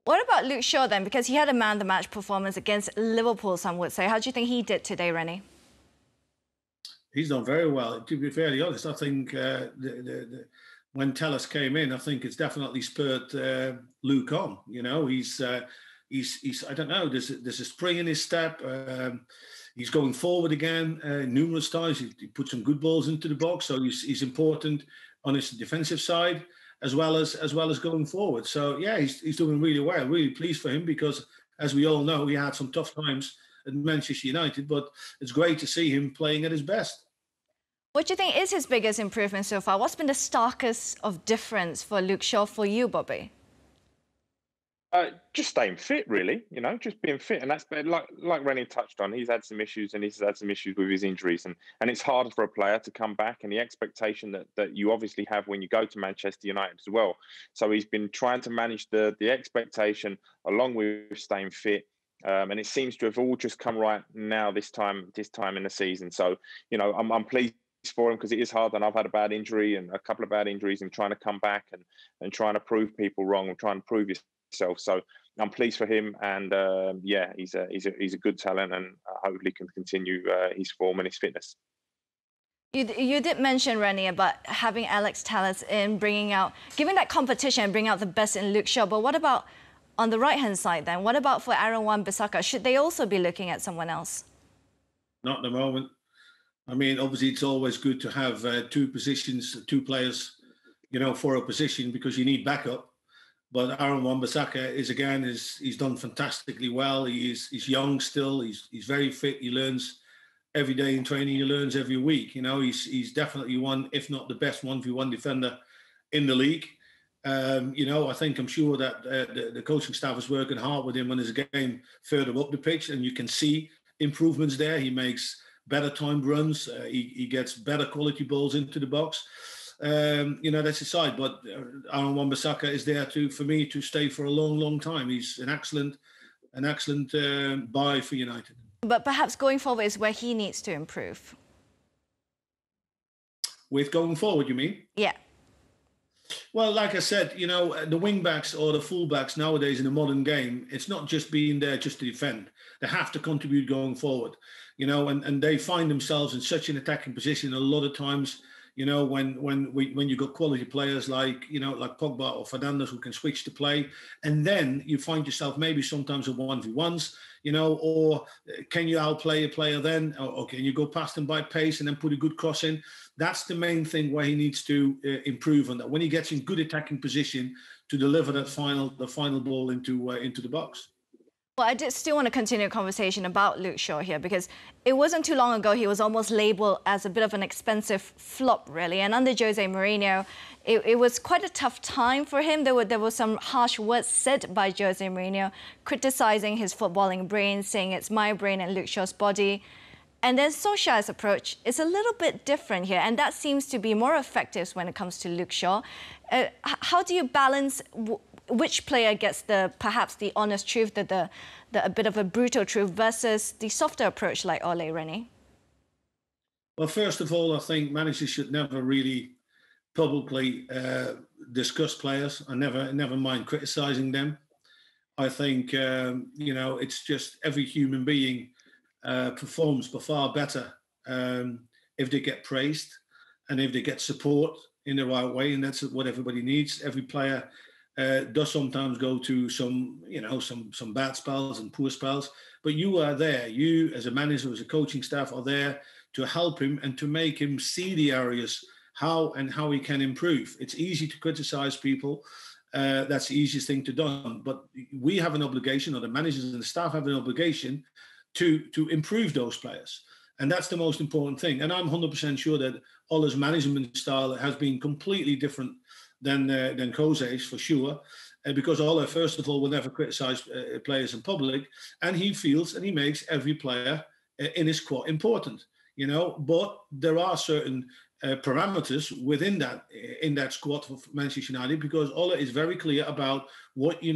What about Luke Shaw then? Because he had a man-of-the-match performance against Liverpool, some would say. How do you think he did today, Rene? He's done very well. To be fairly honest, I think when Telles came in, I think it's definitely spurred Luke on. You know, he's I don't know. There's a spring in his step. He's going forward again numerous times. He put some good balls into the box, so he's important on his defensive side as well as going forward. So yeah, he's doing really well. Really pleased for him because, as we all know, he had some tough times at Manchester United, but it's great to see him playing at his best. What do you think is his biggest improvement so far? What's been the starkest of difference for Luke Shaw for you, Bobby? Just staying fit, really. You know, just being fit, and that's like Rene touched on. He's had some issues, and he's had some issues with his injuries, and it's harder for a player to come back. And the expectation that you obviously have when you go to Manchester United as well. So he's been trying to manage the expectation along with staying fit. And it seems to have all just come right now this time in the season. So, you know, I'm pleased for him because it is hard, and I've had a bad injury and a couple of bad injuries, and trying to come back and trying to prove people wrong and trying to prove yourself. So I'm pleased for him, and yeah, he's a good talent, and hopefully can continue his form and his fitness. You did mention, Rene, about having Alex Telles in, giving that competition and bringing out the best in Luke Shaw. But what about on the right-hand side then? What about for Aaron Wan-Bissaka? Should they also be looking at someone else? Not at the moment. I mean, obviously, it's always good to have two players, you know, for a position because you need backup. But Aaron Wan-Bissaka he's done fantastically well. He's young still. He's very fit. He learns every day in training. He learns every week. You know, he's definitely one, if not the best 1v1 defender in the league. You know, I'm sure that the coaching staff is working hard with him on his game further up the pitch, and you can see improvements there. He makes better timed runs. He gets better quality balls into the box. You know, that's his side. But Aaron Wan-Bissaka is there for me to stay for a long, long time. He's an excellent buy for United. But perhaps going forward is where he needs to improve. With going forward, you mean? Yeah. Well, like I said, you know, the wing-backs or the full-backs nowadays in the modern game, it's not just being there just to defend. They have to contribute going forward, you know, and they find themselves in such an attacking position a lot of times, you know, when you've got quality players like Pogba or Fernandes who can switch to play, and then you find yourself maybe sometimes at 1v1s, you know, or can you outplay a player then, or can you go past them by pace and then put a good cross in? That's the main thing where he needs to improve on that. When he gets in good attacking position to deliver the final ball into the box. Well, I did still want to continue a conversation about Luke Shaw here because it wasn't too long ago he was almost labelled as a bit of an expensive flop, really. And under Jose Mourinho, it was quite a tough time for him. There were some harsh words said by Jose Mourinho, criticising his footballing brain, saying it's my brain and Luke Shaw's body. And then Solskjaer's approach is a little bit different here, and that seems to be more effective when it comes to Luke Shaw. How do you balance which player gets perhaps the honest truth, a bit of a brutal truth, versus the softer approach like Ole, Rene? Well, first of all, I think managers should never really publicly discuss players. I never mind criticising them. I think you know, it's just every human being performs far better if they get praised and if they get support in the right way, and that's what everybody needs. Every player does sometimes go to some bad spells and poor spells, but you are there. You, as a manager, as a coaching staff, are there to help him and to make him see the areas how he can improve. It's easy to criticize people. That's the easiest thing to do. But we have an obligation, or the managers and the staff have an obligation to improve those players. And that's the most important thing. And I'm 100% sure that Ole's management style has been completely different than Jose's, for sure. Because Ole, first of all, will never criticize players in public. And he feels and he makes every player in his squad important, you know. But there are certain parameters within that squad for Manchester United, because Ole is very clear about what the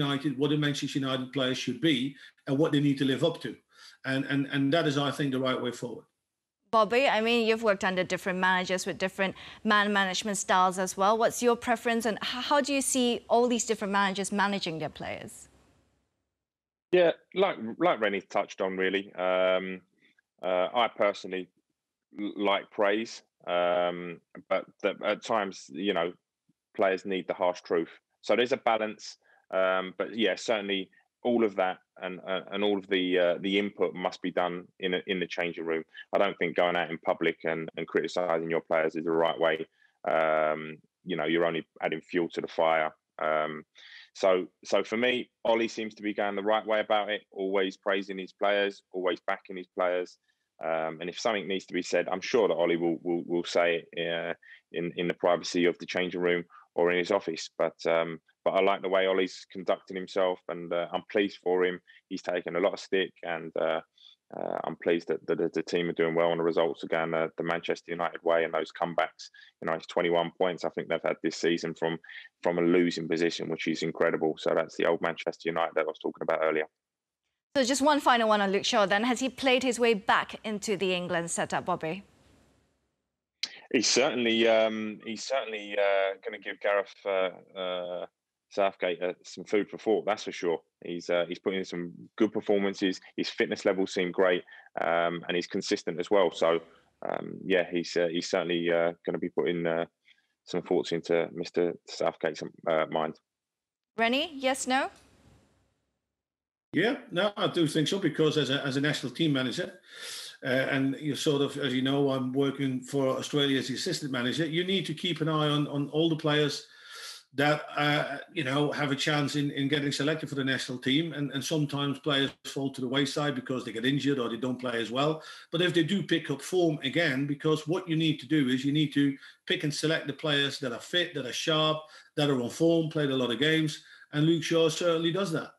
Manchester United players should be and what they need to live up to. And that is, I think, the right way forward. Bobby, I mean, you've worked under different managers with different man management styles as well. What's your preference, and how do you see all these different managers managing their players? Yeah, like Rennie touched on, really. I personally like praise, but at times, players need the harsh truth. So there's a balance, but yeah, certainly all of that and all of the input must be done in the changing room. I don't think going out in public and criticizing your players is the right way. You're only adding fuel to the fire. So for me, Ollie seems to be going the right way about it. Always praising his players, always backing his players. And if something needs to be said, I'm sure that Ollie will say it in the privacy of the changing room or in his office. But I like the way Ollie's conducting himself, and I'm pleased for him. He's taken a lot of stick, and I'm pleased that the team are doing well, and the results are going the Manchester United way, and those comebacks. It's 21 points I think they've had this season from a losing position, which is incredible. So that's the old Manchester United that I was talking about earlier. So just one final one on Luke Shaw then. Has he played his way back into the England setup, Bobby? He's certainly going to give Gareth Southgate some food for thought. That's for sure. He's putting in some good performances. His fitness levels seem great, and he's consistent as well. So yeah, he's certainly going to be putting some thoughts into Mr. Southgate's mind. Rene, yes, no? Yeah, no, I do think so, because as a national team manager, and you sort of, as you know, I'm working for Australia as the assistant manager. You need to keep an eye on all the players that have a chance in getting selected for the national team, and sometimes players fall to the wayside because they get injured or they don't play as well. But if they do pick up form again, because what you need to do is you need to pick and select the players that are fit, that are sharp, that are on form, played a lot of games, and Luke Shaw certainly does that.